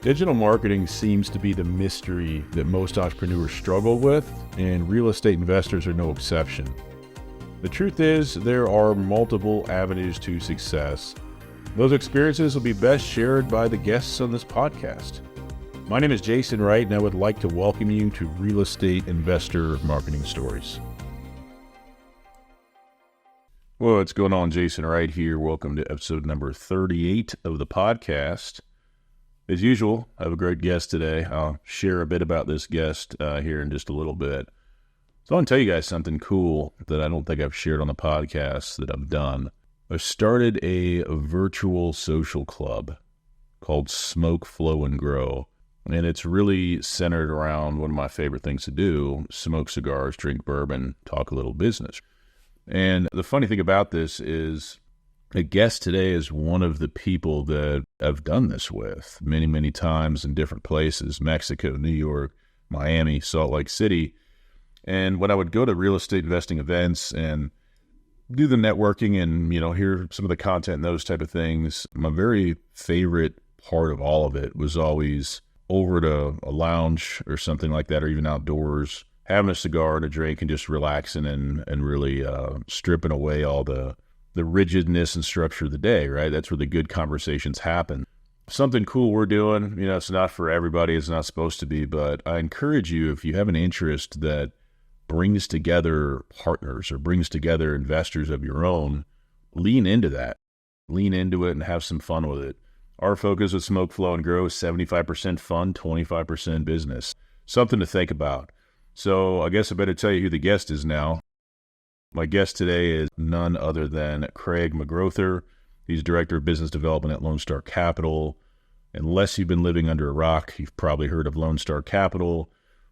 Digital marketing seems to be the mystery that most entrepreneurs struggle with, and real estate investors are no exception. The truth is, there are multiple avenues to success. Those experiences will be best shared by the guests on this podcast. My name is Jason Wright, and I would like to welcome you to Real Estate Investor Marketing Stories. Well, what's going on? Jason Wright here. Welcome to episode number 38 of the podcast. As usual, I have a great guest today. I'll share a bit about this guest here in just a little bit. So I want to tell you guys something cool that I don't think I've shared on the podcast that I've done. I started a virtual social club called Smoke, Flow, and Grow. And it's really centered around one of my favorite things to do: smoke cigars, drink bourbon, talk a little business. And the funny thing about this is a guest today is one of the people that I've done this with many, many times in different places: Mexico, New York, Miami, Salt Lake City. And when I would go to real estate investing events and do the networking and, hear some of the content and those type of things, my very favorite part of all of it was always over to a lounge or something like that, or even outdoors, having a cigar and a drink and just relaxing and really stripping away all the rigidness and structure of the day, right? That's where the good conversations happen. Something cool we're doing, it's not for everybody, it's not supposed to be, but I encourage you, if you have an interest that brings together partners or brings together investors of your own, lean into that. Lean into it and have some fun with it. Our focus with Smoke, Flow, and Grow is 75% fun, 25% business. Something to think about. So I guess I better tell you who the guest is now. My guest today is none other than Craig McGrouther. He's Director of Business Development at Lone Star Capital. Unless you've been living under a rock, you've probably heard of Lone Star Capital.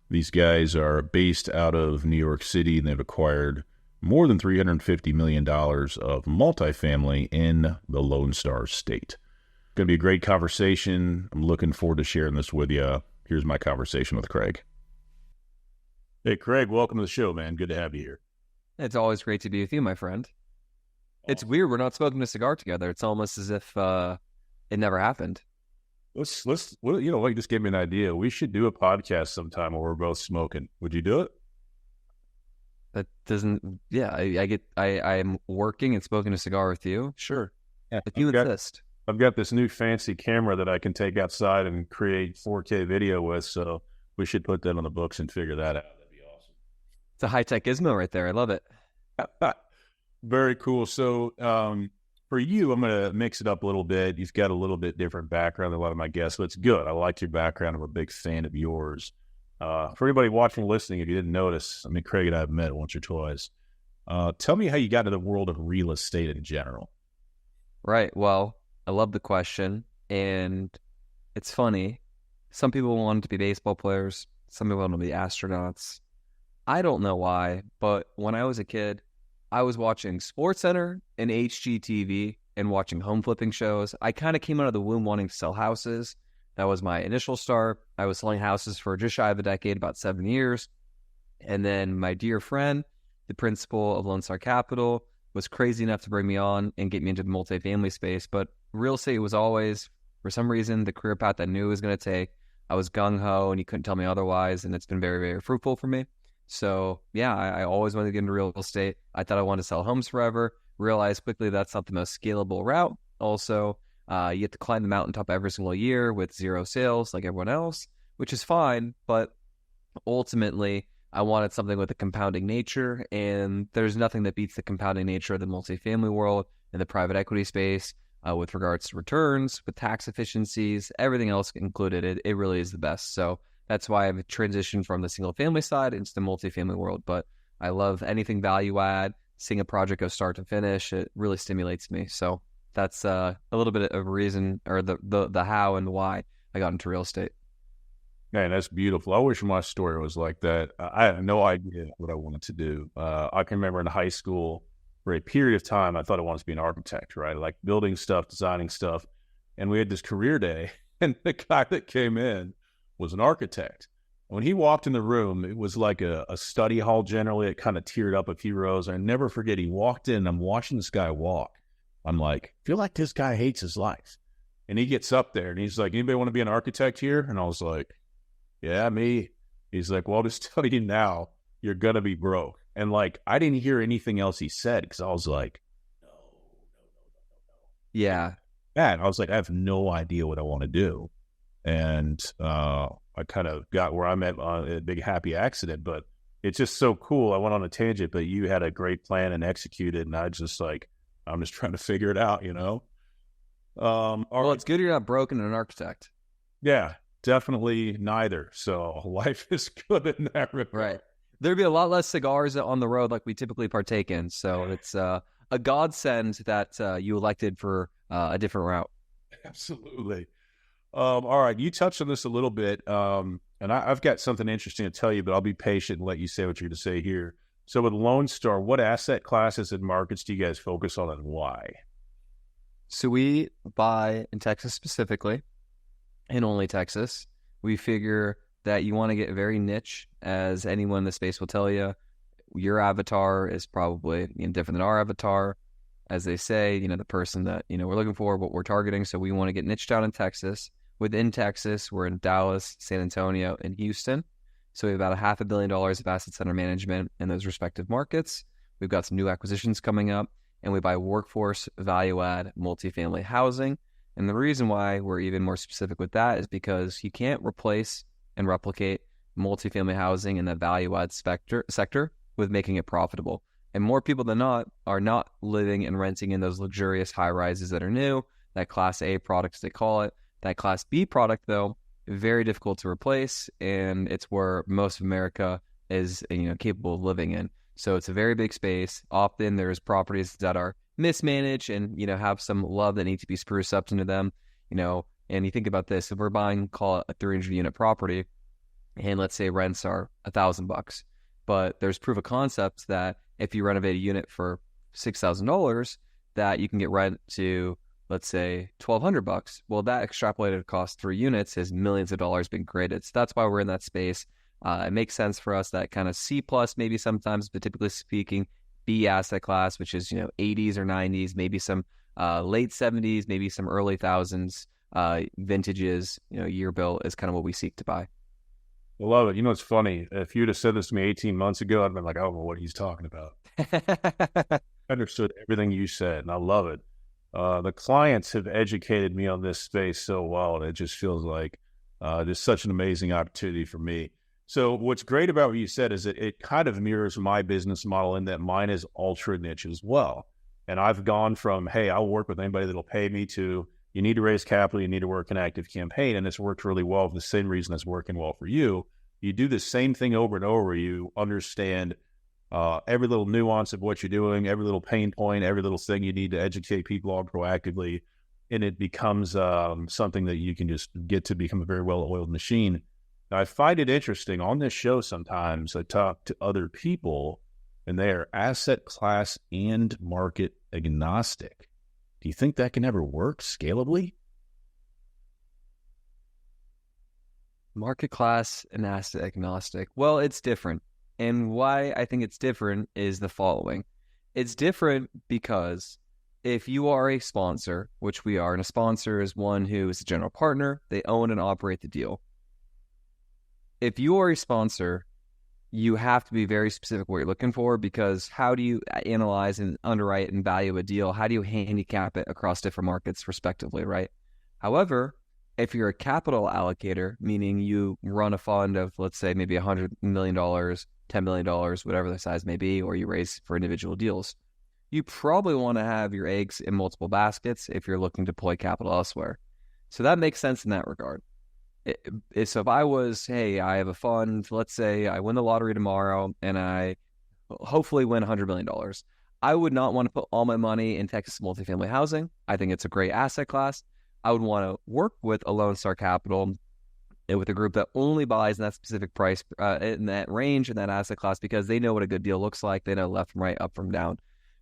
These guys are based out of New York City, and they've acquired more than $350 million of multifamily in the Lone Star State. Going to be a great conversation. I'm looking forward to sharing this with you. Here's my conversation with Craig. Hey, Craig, welcome to the show, man. Good to have you here. It's always great to be with you, my friend. It's weird. We're not smoking a cigar together. It's almost as if it never happened. Let's you just gave me an idea. We should do a podcast sometime where we're both smoking. Would you do it? That doesn't, yeah, I'm working and smoking a cigar with you. Sure. Yeah, if you insist. I've got this new fancy camera that I can take outside and create 4K video with, so we should put that on the books and figure that out. That'd be awesome. It's a high-tech gizmo right there. I love it. Very cool. So for you, I'm going to mix it up a little bit. You've got a little bit different background than a lot of my guests, but it's good. I like your background. I'm a big fan of yours. For anybody watching or listening, if you didn't notice, Craig and I have met once or twice. Tell me how you got to the world of real estate in general. Right. Well, I love the question, and it's funny. Some people want to be baseball players. Some people want to be astronauts. I don't know why, but when I was a kid, I was watching SportsCenter and HGTV and watching home flipping shows. I kind of came out of the womb wanting to sell houses. That was my initial start. I was selling houses for just shy of a decade, about 7 years. And then my dear friend, the principal of Lone Star Capital, was crazy enough to bring me on and get me into the multifamily space. But real estate was always, for some reason, the career path I knew it was going to take. I was gung-ho, and you couldn't tell me otherwise, and it's been very, very fruitful for me. So, yeah, I always wanted to get into real estate. I thought I wanted to sell homes forever. Realized quickly that's not the most scalable route. Also, you have to climb the mountaintop every single year with zero sales like everyone else, which is fine. But ultimately, I wanted something with a compounding nature, and there's nothing that beats the compounding nature of the multifamily world and the private equity space with regards to returns, with tax efficiencies, everything else included. It really is the best. So that's why I've transitioned from the single family side into the multifamily world. But I love anything value add, seeing a project go start to finish. It really stimulates me. So that's a little bit of a reason, or the how and the why I got into real estate. Man, that's beautiful. I wish my story was like that. I had no idea what I wanted to do. I can remember in high school, for a period of time, I thought I wanted to be an architect, right? Like building stuff, designing stuff. And we had this career day, and the guy that came in was an architect. When he walked in the room, it was like a study hall generally. It kind of tiered up a few rows. I never forget, he walked in, and I'm watching this guy walk. I'm like, I feel like this guy hates his life. And he gets up there and he's like, anybody want to be an architect here? And I was like, yeah, me. He's like, well, I'll just tell you now, you're going to be broke. And like, I didn't hear anything else he said because I was like, no. Yeah. And I was like, I have no idea what I want to do. And I kind of got where I'm at on a big happy accident, but it's just so cool. I went on a tangent, but you had a great plan and executed. And I just like, I'm just trying to figure it out, you know? Well, it's good you're not broke and an architect. Yeah, definitely neither. So life is good in that regard. Right. There'd be a lot less cigars on the road like we typically partake in. So it's a godsend that you elected for a different route. Absolutely. All right. You touched on this a little bit. And I've got something interesting to tell you, but I'll be patient and let you say what you're going to say here. So with Lone Star, what asset classes and markets do you guys focus on and why? So we buy in Texas specifically, and only Texas. We figure that you want to get very niche, as anyone in the space will tell you. Your avatar is probably different than our avatar, as they say. The person that we're looking for, what we're targeting. So we want to get niched down in Texas. Within Texas, we're in Dallas, San Antonio, and Houston. So we have about $500 million of assets under management in those respective markets. We've got some new acquisitions coming up, and we buy workforce, value-add, multifamily housing. And the reason why we're even more specific with that is because you can't replace and replicate multifamily housing in the value-add sector with making it profitable. And more people than not are not living and renting in those luxurious high-rises that are new, that Class A product, as they call it. That Class B product, though, very difficult to replace, and it's where most of America is capable of living in. So it's a very big space. Often there's properties that are mismanaged and have some love that need to be spruced up into them. And you think about this: if we're buying, call it a 300-unit property, and let's say rents are $1,000, but there's proof of concept that if you renovate a unit for $6,000, that you can get rent to, let's say, $1,200. Well, that extrapolated across 3 units is millions of dollars being created. So that's why we're in that space. It makes sense for us, that kind of C plus maybe sometimes, but typically speaking, B asset class, which is 80s or 90s, maybe some late 70s, maybe some early thousands vintages. Year built is kind of what we seek to buy. I love it. It's funny. If you'd have said this to me 18 months ago, I'd been like, I don't know what he's talking about. I understood everything you said, and I love it. The clients have educated me on this space so well, and it just feels like there's such an amazing opportunity for me. So what's great about what you said is that it kind of mirrors my business model in that mine is ultra niche as well. And I've gone from, hey, I'll work with anybody that'll pay me, to you need to raise capital, you need to work an active campaign. And it's worked really well for the same reason it's working well for you. You do the same thing over and over. You understand every little nuance of what you're doing, every little pain point, every little thing you need to educate people on proactively. And it becomes something that you can just get to become a very well-oiled machine. Now, I find it interesting on this show sometimes I talk to other people and they are asset class and market agnostic. Do you think that can ever work scalably? Market class and asset agnostic. Well, it's different. And why I think it's different is the following. It's different because if you are a sponsor, which we are, and a sponsor is one who is a general partner, they own and operate the deal. If you are a sponsor, you have to be very specific what you're looking for, because how do you analyze and underwrite and value a deal? How do you handicap it across different markets respectively, right? However, if you're a capital allocator, meaning you run a fund of, let's say, maybe $100 million, $10 million, whatever the size may be, or you raise for individual deals, you probably want to have your eggs in multiple baskets if you're looking to deploy capital elsewhere. So that makes sense in that regard. So if I was, hey, I have a fund, let's say I win the lottery tomorrow and I hopefully win $100 million. I would not want to put all my money in Texas multifamily housing. I think it's a great asset class. I would want to work with a Lone Star Capital and with a group that only buys in that specific price, in that range, in that asset class, because they know what a good deal looks like. They know left from right, up from down.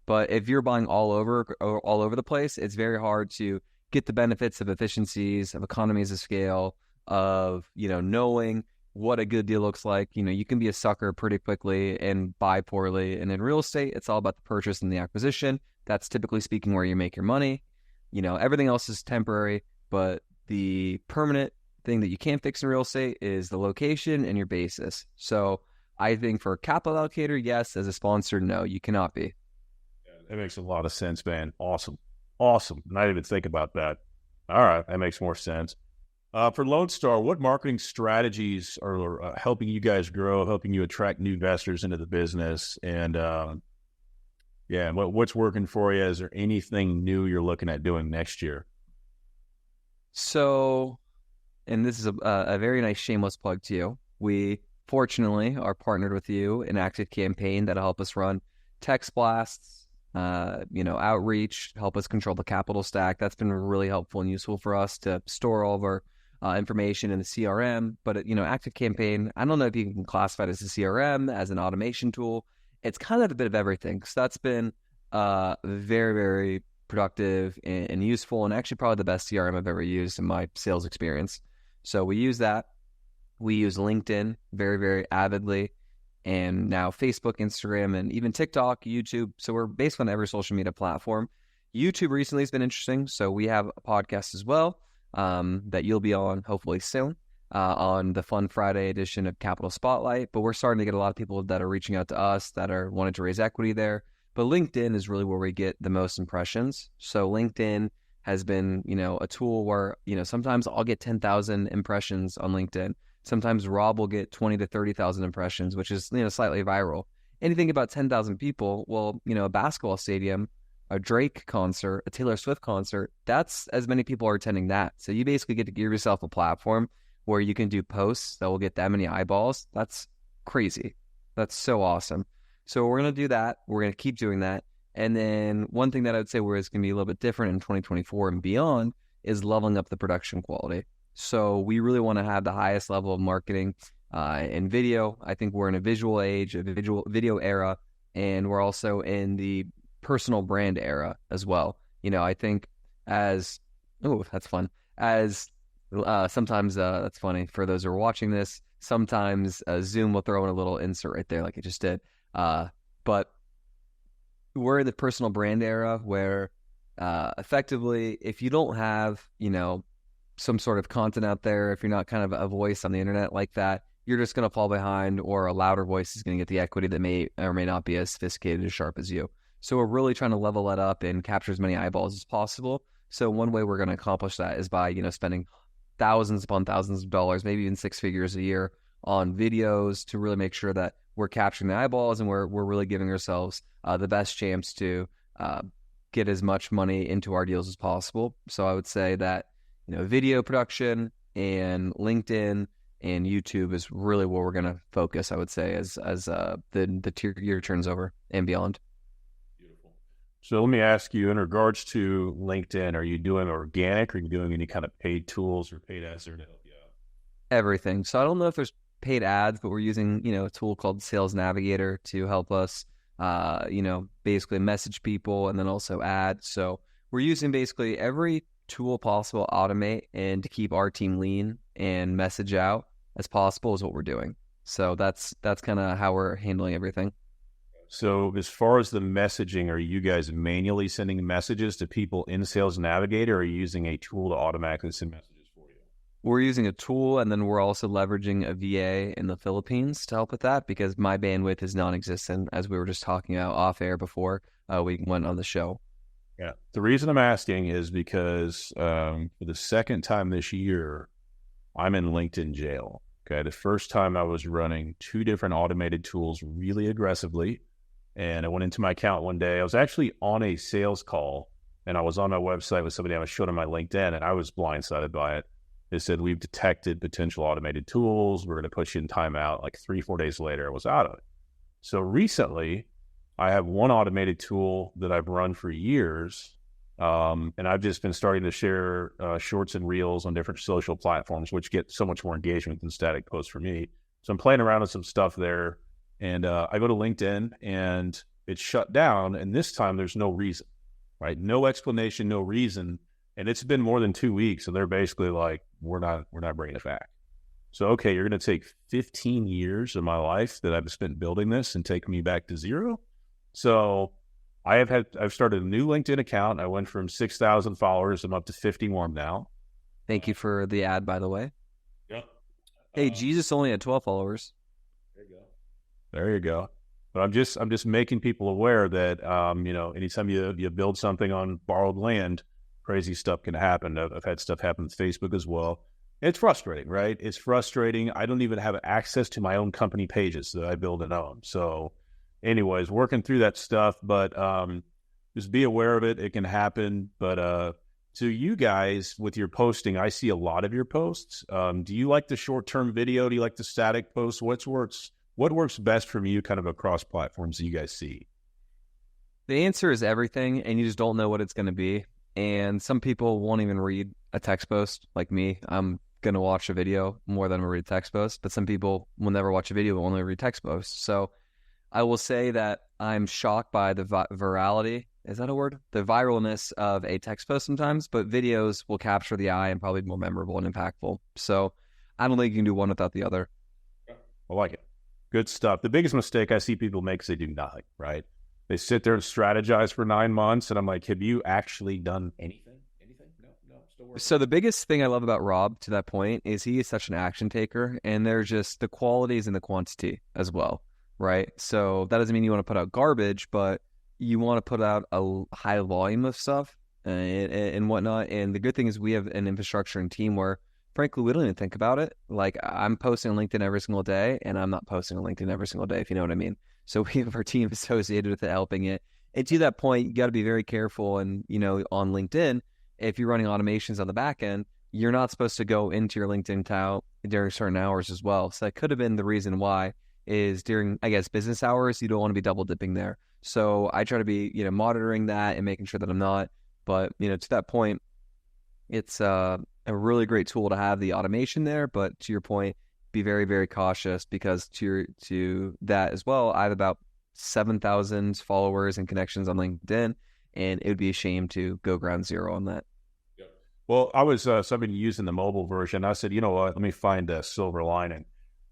But if you're buying all over the place, it's very hard to get the benefits of efficiencies, of economies of scale, of knowing what a good deal looks like. You can be a sucker pretty quickly and buy poorly. And in real estate, it's all about the purchase and the acquisition. That's typically speaking where you make your money. Everything else is temporary. but the permanent thing that you can't fix in real estate is the location and your basis. So I think for a capital allocator, yes. As a sponsor, no, you cannot be. Yeah, that makes a lot of sense, man. Awesome. Awesome. Not even think about that. All right. That makes more sense. For Lone Star, what marketing strategies are helping you guys grow, helping you attract new investors into the business? And what's working for you? Is there anything new you're looking at doing next year? So, and this is a very nice shameless plug to you. We fortunately are partnered with you in Active Campaign that'll help us run text blasts, outreach, help us control the capital stack. That's been really helpful and useful for us to store all of our information in the CRM. But, Active Campaign, I don't know if you can classify it as a CRM, as an automation tool. It's kind of a bit of everything. So that's been very, very productive and useful, and actually probably the best CRM I've ever used in my sales experience. So we use that. We use LinkedIn very, very avidly, and now Facebook, Instagram, and even TikTok, YouTube. So we're based on every social media platform. YouTube recently has been interesting. So we have a podcast as well that you'll be on hopefully soon on the Fun Friday edition of Capital Spotlight. But we're starting to get a lot of people that are reaching out to us that are wanting to raise equity there. But LinkedIn is really where we get the most impressions. So LinkedIn has been, a tool where, sometimes I'll get 10,000 impressions on LinkedIn. Sometimes Rob will get 20 to 30,000 impressions, which is, slightly viral. Anything about 10,000 people, well, a basketball stadium, a Drake concert, a Taylor Swift concert, that's as many people are attending that. So you basically get to give yourself a platform where you can do posts that will get that many eyeballs. That's crazy. That's so awesome. So we're going to do that. We're going to keep doing that. And then one thing that I would say where it's going to be a little bit different in 2024 and beyond is leveling up the production quality. So we really want to have the highest level of marketing in video. I think we're in a visual age, a video era, and we're also in the personal brand era as well. I think that's fun. Sometimes that's funny for those who are watching this. Sometimes Zoom will throw in a little insert right there like it just did. But we're in the personal brand era where effectively, if you don't have, some sort of content out there, if you're not kind of a voice on the internet like that, you're just going to fall behind, or a louder voice is going to get the equity that may or may not be as sophisticated as sharp as you. So we're really trying to level that up and capture as many eyeballs as possible. So one way we're going to accomplish that is by, spending thousands upon thousands of dollars, maybe even six figures a year on videos to really make sure that we're capturing the eyeballs and we're really giving ourselves the best chance to get as much money into our deals as possible. So I would say that, video production and LinkedIn and YouTube is really where we're going to focus, I would say, as the year turns over and beyond. Beautiful. So let me ask you, in regards to LinkedIn, are you doing organic? Or are you doing any kind of paid tools or paid ads there to help you out? Everything. So I don't know if there's paid ads, but we're using, a tool called Sales Navigator to help us, basically message people and then also add. So we're using basically every tool possible to automate and to keep our team lean and message out as possible is what we're doing. So that's kind of how we're handling everything. So as far as the messaging, are you guys manually sending messages to people in Sales Navigator, or are you using a tool to automatically send messages for you? We're using a tool, and then we're also leveraging a VA in the Philippines to help with that, because my bandwidth is non-existent, as we were just talking about off air before we went on the show. Yeah. The reason I'm asking is because for the second time this year, I'm in LinkedIn jail. Okay. The first time I was running two different automated tools really aggressively. And I went into my account one day. I was actually on a sales call, and I was on my website with somebody I was showing them my LinkedIn, and I was blindsided by it. They said, we've detected potential automated tools. We're going to push you in timeout. Like 3-4 days later, I was out of it. So recently, I have one automated tool that I've run for years, and I've just been starting to share shorts and reels on different social platforms, which get so much more engagement than static posts for me. So I'm playing around with some stuff there, and I go to LinkedIn, and it's shut down, and this time there's no reason, right? No explanation, no reason, and it's been more than 2 weeks, and they're basically like, we're not bringing it back. So, okay, you're going to take 15 years of my life that I've spent building this and take me back to zero? So I've started a new LinkedIn account. I went from 6,000 followers. I'm up to 51 now. Thank you for the ad, by the way. Yep. Hey, Jesus only had 12 followers. There you go. There you go. But I'm just making people aware that anytime you build something on borrowed land, crazy stuff can happen. I've had stuff happen with Facebook as well. It's frustrating, right? It's frustrating. I don't even have access to my own company pages that I build and own. So, anyways, working through that stuff, but just be aware of it. It can happen. But so you guys with your posting, I see a lot of your posts. Do you like the short-term video? Do you like the static posts? What works best for you kind of across platforms that you guys see? The answer is everything, and you just don't know what it's going to be. And some people won't even read a text post like me. I'm going to watch a video more than I'm going to read a text post, but some people will never watch a video, will only read text posts. So I will say that I'm shocked by the virality. Is that a word? The viralness of a text post sometimes, but videos will capture the eye and probably be more memorable and impactful. So I don't think you can do one without the other. I like it. Good stuff. The biggest mistake I see people make is they do nothing, right? They sit there and strategize for 9 months, and I'm like, have you actually done anything? Anything? No, still working. So the biggest thing I love about Rob, to that point, is he is such an action taker, and there's just the qualities and the quantity as well, right? So that doesn't mean you want to put out garbage, but you want to put out a high volume of stuff and whatnot. And the good thing is we have an infrastructure and team where, frankly, we don't even think about it. Like, I'm posting on LinkedIn every single day, and I'm not posting on LinkedIn every single day, if you know what I mean. So we have our team associated with it, helping it. And to that point, you got to be very careful. And, on LinkedIn, if you're running automations on the back end, you're not supposed to go into your LinkedIn account during certain hours as well. So that could have been the reason why is during, I guess, business hours, you don't want to be double dipping there. So I try to be, monitoring that and making sure that I'm not. But, to that point, it's a really great tool to have the automation there. But to your point, be very, very cautious because to that as well, I have about 7,000 followers and connections on LinkedIn, and it would be a shame to go ground zero on that. Yep. Well, I was somebody using the mobile version. I said, you know what? Let me find a silver lining.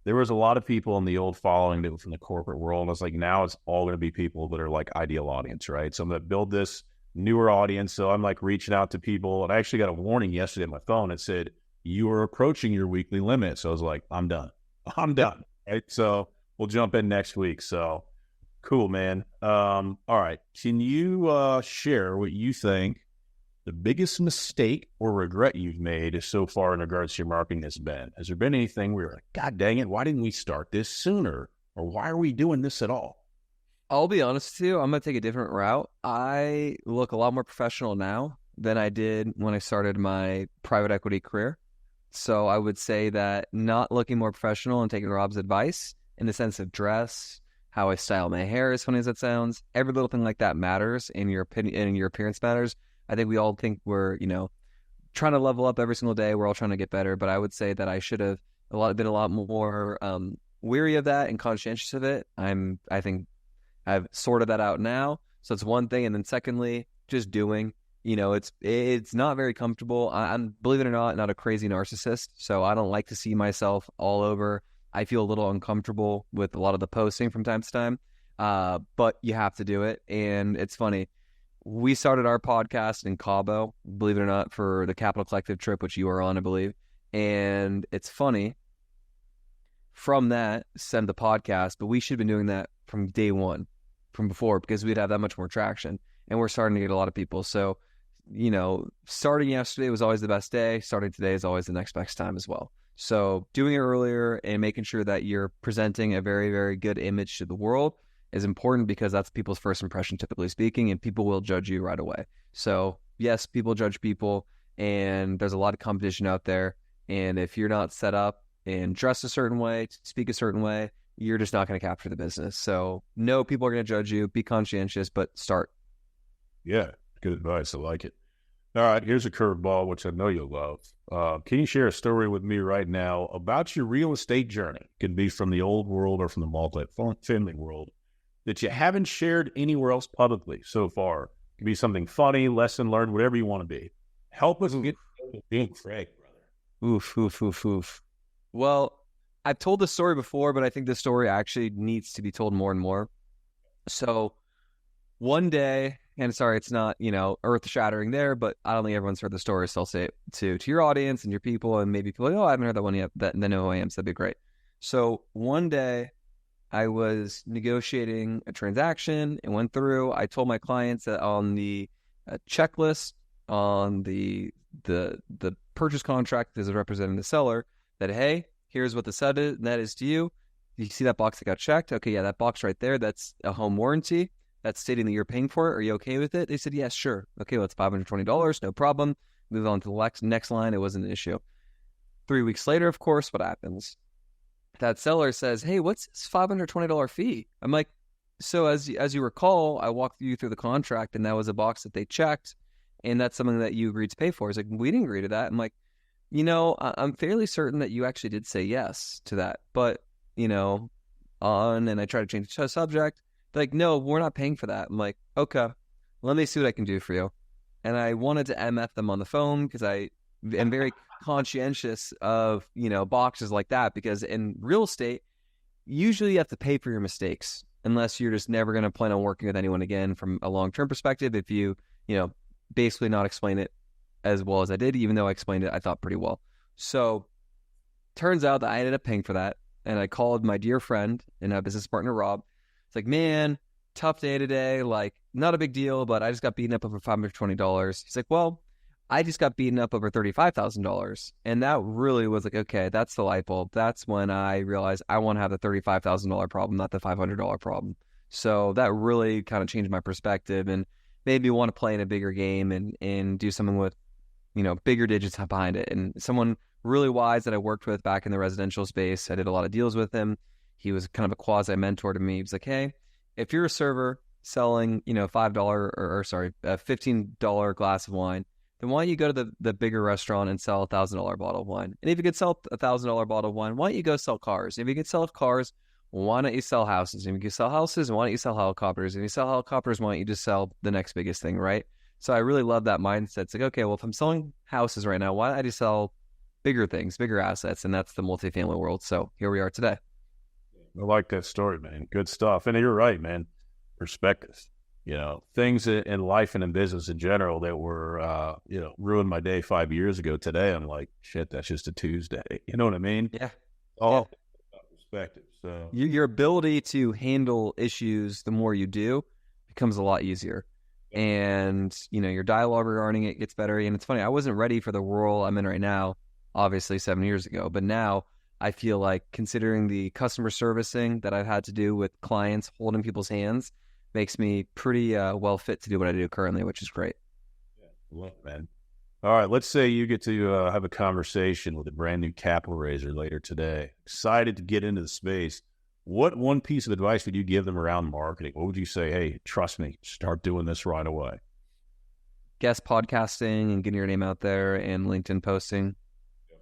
There was a lot of people in the old following that were from the corporate world. I was like, now it's all going to be people that are like ideal audience, right? So I'm going to build this newer audience. So I'm like reaching out to people. And I actually got a warning yesterday on my phone. It said, you are approaching your weekly limit. So I was like, I'm done. Right? So we'll jump in next week. So cool, man. All right. Can you share what you think the biggest mistake or regret you've made so far in regards to your marketing has been? Has there been anything where you're like, God dang it, why didn't we start this sooner? Or why are we doing this at all? I'll be honest with you, I'm going to take a different route. I look a lot more professional now than I did when I started my private equity career. So I would say that not looking more professional and taking Rob's advice in the sense of dress, how I style my hair, as funny as that sounds, every little thing like that matters in your opinion, and your appearance matters. I think we all think we're, trying to level up every single day. We're all trying to get better, but I would say that I should have been a lot more weary of that and conscientious of it. I think I've sorted that out now. So it's one thing. And then secondly, just doing, it's not very comfortable. I'm, believe it or not a crazy narcissist. So I don't like to see myself all over. I feel a little uncomfortable with a lot of the posting from time to time. But you have to do it. And it's funny. We started our podcast in Cabo, believe it or not, for the Capital Collective trip, which you were on, I believe. And it's funny. From that, send the podcast, but we should have been doing that from day one, from before, because we'd have that much more traction. And we're starting to get a lot of people. So, starting yesterday was always the best day. Starting today is always the next best time as well. So doing it earlier and making sure that you're presenting a very, very good image to the world is important because that's people's first impression, typically speaking, and people will judge you right away. So yes, people judge people, and there's a lot of competition out there. And if you're not set up and dress a certain way, speak a certain way, you're just not going to capture the business. So no, people are going to judge you. Be conscientious, but start. Yeah, good advice. I like it. All right, here's a curveball, which I know you'll love. Can you share a story with me right now about your real estate journey? It could be from the old world or from the multifamily world that you haven't shared anywhere else publicly so far. It could be something funny, lesson learned, whatever you want to be. Help us get being Craig, brother. Oof. Well, I've told this story before, but I think this story actually needs to be told more and more. So one day, And sorry, it's not, earth shattering there, but I don't think everyone's heard the story. So I'll say it to your audience and your people, and maybe people are like, oh, I haven't heard that one yet. That they know who I am, so that'd be great. So one day I was negotiating a transaction and went through. I told my clients that on the checklist on the purchase contract as representing the seller that, hey, here's what the net is to you. You see that box that got checked? Okay, yeah, that box right there, that's a home warranty. That's stating that you're paying for it. Are you okay with it? They said, yes, sure. Okay, well, it's $520. No problem. Move on to the next line. It wasn't an issue. 3 weeks later, of course, what happens? That seller says, hey, what's this $520 fee? I'm like, so as you recall, I walked you through the contract, and that was a box that they checked, and that's something that you agreed to pay for. It's like, we didn't agree to that. I'm like, I'm fairly certain that you actually did say yes to that. But, and I try to change the subject. They're like, no, we're not paying for that. I'm like, okay, let me see what I can do for you. And I wanted to MF them on the phone because I am very conscientious of, boxes like that, because in real estate, usually you have to pay for your mistakes unless you're just never going to plan on working with anyone again from a long-term perspective. If you, basically not explain it as well as I did, even though I explained it, I thought pretty well. So turns out that I ended up paying for that. And I called my dear friend and a business partner, Rob. It's like, man, tough day today. Like, not a big deal, but I just got beaten up over $520. He's like, well, I just got beaten up over $35,000. And that really was like, okay, that's the light bulb. That's when I realized I want to have the $35,000 problem, not the $500 problem. So that really kind of changed my perspective and made me want to play in a bigger game and do something with, bigger digits behind it. And someone really wise that I worked with back in the residential space, I did a lot of deals with him. He was kind of a quasi mentor to me. He was like, hey, if you're a server selling, a $15 glass of wine, then why don't you go to the bigger restaurant and sell $1,000 bottle of wine? And if you could sell $1,000 bottle of wine, why don't you go sell cars? If you could sell cars, why don't you sell houses? If you can sell houses, why don't you sell helicopters? If you sell helicopters, why don't you just sell the next biggest thing, right? So I really love that mindset. It's like, okay, well, if I'm selling houses right now, why don't I just sell bigger things, bigger assets? And that's the multifamily world. So here we are today. I like that story, man. Good stuff. And you're right, man. Perspective. Things in life and in business in general that were, ruined my day 5 years ago. Today, I'm like, shit, that's just a Tuesday. You know what I mean? Yeah. All perspective. So your ability to handle issues, the more you do, becomes a lot easier. And, your dialogue regarding it gets better. And it's funny, I wasn't ready for the role I'm in right now, obviously 7 years ago. But now I feel like, considering the customer servicing that I've had to do with clients, holding people's hands, makes me pretty well fit to do what I do currently, which is great. Yeah, love it, man. All right, let's say you get to have a conversation with a brand new capital raiser later today. Excited to get into the space. What one piece of advice would you give them around marketing? What would you say? Hey, trust me, start doing this right away. Guest podcasting and getting your name out there, and LinkedIn posting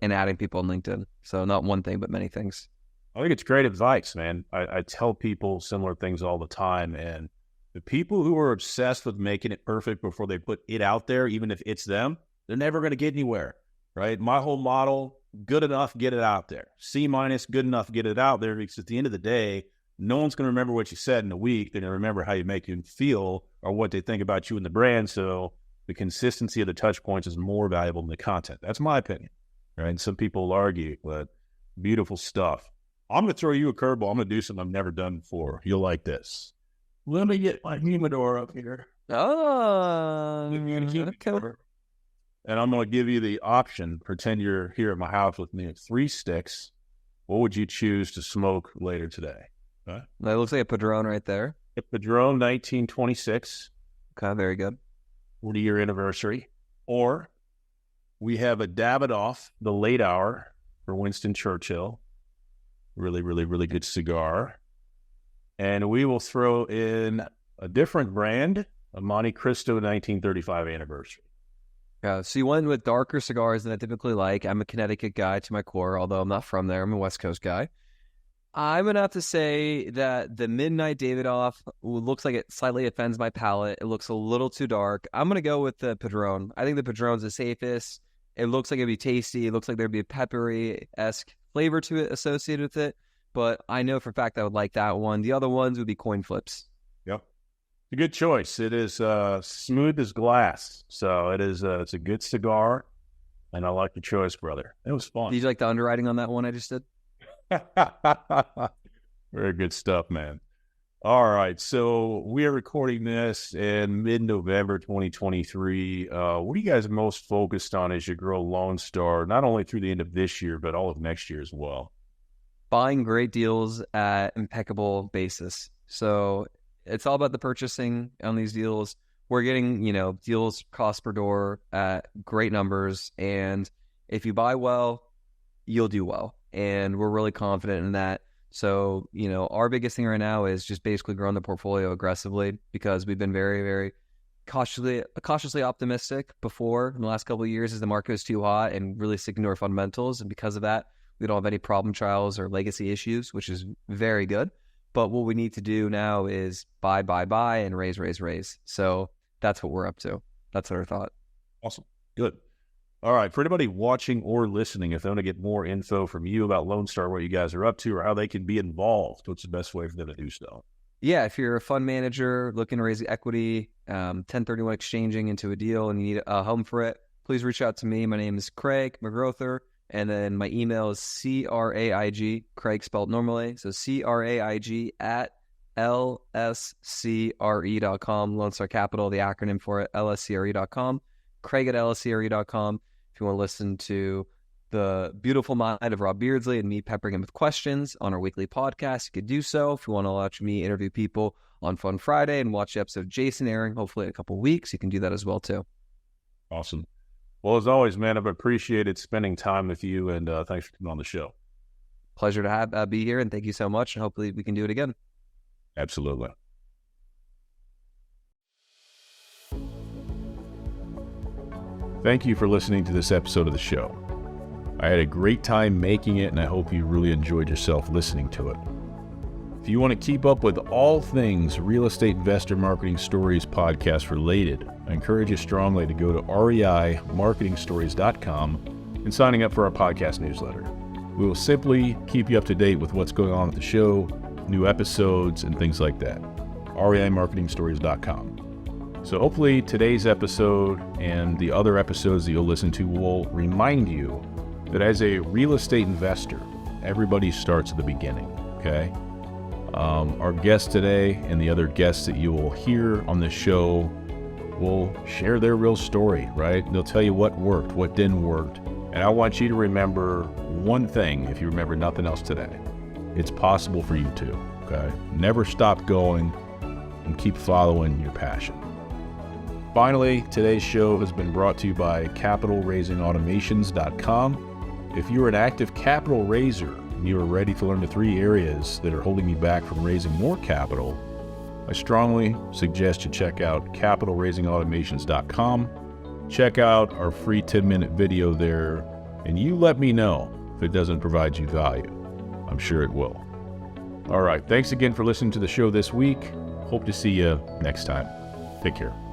and adding people on LinkedIn. So not one thing, but many things. I think it's great advice, man. I tell people similar things all the time. And the people who are obsessed with making it perfect before they put it out there, even if it's them, they're never going to get anywhere, right? My whole model, good enough, get it out there. C-, good enough, get it out there. Because at the end of the day, no one's going to remember what you said in a week. They're going to remember how you make them feel or what they think about you and the brand. So the consistency of the touch points is more valuable than the content. That's my opinion, right? And some people argue, but beautiful stuff. I'm going to throw you a curveball. I'm going to do something I've never done before. You'll like this. Let me get my humidor up here. Oh, okay. And I'm going to give you the option. Pretend you're here at my house with me. 3 sticks. What would you choose to smoke later today? That looks like a Padron right there. A Padron 1926. Okay, very good. 40-year anniversary. Or we have a Davidoff, the late hour for Winston Churchill. Really, really, really good cigar. And we will throw in a different brand, a Monte Cristo 1935 anniversary. Yeah, so you went with darker cigars than I typically like. I'm a Connecticut guy to my core, although I'm not from there. I'm a West Coast guy. I'm going to have to say that the Midnight Davidoff looks like it slightly offends my palate. It looks a little too dark. I'm going to go with the Padron. I think the Padron's the safest. It looks like it'd be tasty. It looks like there'd be a peppery-esque flavor to it associated with it. But I know for a fact I would like that one. The other ones would be coin flips. Yep. a good choice. It is smooth as glass. So it's a good cigar. And I like your choice, brother. It was fun. Did you like the underwriting on that one I just did? Very good stuff, man. All right. So we are recording this in mid-November 2023. What are you guys most focused on as you grow Lone Star, not only through the end of this year, but all of next year as well? Buying great deals at impeccable basis. So it's all about the purchasing on these deals. We're getting, deals cost per door at great numbers. And if you buy well, you'll do well. And we're really confident in that. So, our biggest thing right now is just basically growing the portfolio aggressively because we've been very, very cautiously optimistic before in the last couple of years as the market was too hot and really sticking to our fundamentals. And because of that, we don't have any problem trials or legacy issues, which is very good. But what we need to do now is buy, and raise. So that's what we're up to. That's our thought. Awesome. Good. All right. For anybody watching or listening, if they want to get more info from you about Lone Star, what you guys are up to, or how they can be involved, what's the best way for them to do so? Yeah, if you're a fund manager looking to raise equity, 1031 exchanging into a deal, and you need a home for it, please reach out to me. My name is Craig McGrouther, and then my email is CRAIG, Craig spelled normally, so CRAIG at lscre.com, Lone Star Capital, the acronym for it, lscre.com, Craig at lscre.com. If you want to listen to the beautiful mind of Rob Beardsley and me peppering him with questions on our weekly podcast, you could do so. If you want to watch me interview people on Fun Friday and watch the episode of Jason airing, hopefully in a couple of weeks, you can do that as well too. Awesome. Well, as always, man, I've appreciated spending time with you, and thanks for coming on the show. Pleasure to be here, and thank you so much, and hopefully we can do it again. Absolutely. Thank you for listening to this episode of the show. I had a great time making it, and I hope you really enjoyed yourself listening to it. If you want to keep up with all things Real Estate Investor Marketing Stories podcast related, I encourage you strongly to go to reimarketingstories.com and signing up for our podcast newsletter. We will simply keep you up to date with what's going on with the show, new episodes, and things like that. reimarketingstories.com. So hopefully today's episode and the other episodes that you'll listen to will remind you that as a real estate investor, everybody starts at the beginning, okay? Our guest today and the other guests that you will hear on this show will share their real story, right? They'll tell you what worked, what didn't work. And I want you to remember one thing, if you remember nothing else today. It's possible for you too, okay? Never stop going and keep following your passion. Finally, today's show has been brought to you by capitalraisingautomations.com. If you're an active capital raiser and you are ready to learn the 3 areas that are holding you back from raising more capital, I strongly suggest you check out capitalraisingautomations.com. Check out our free 10-minute video there, and you let me know if it doesn't provide you value. I'm sure it will. All right, thanks again for listening to the show this week. Hope to see you next time. Take care.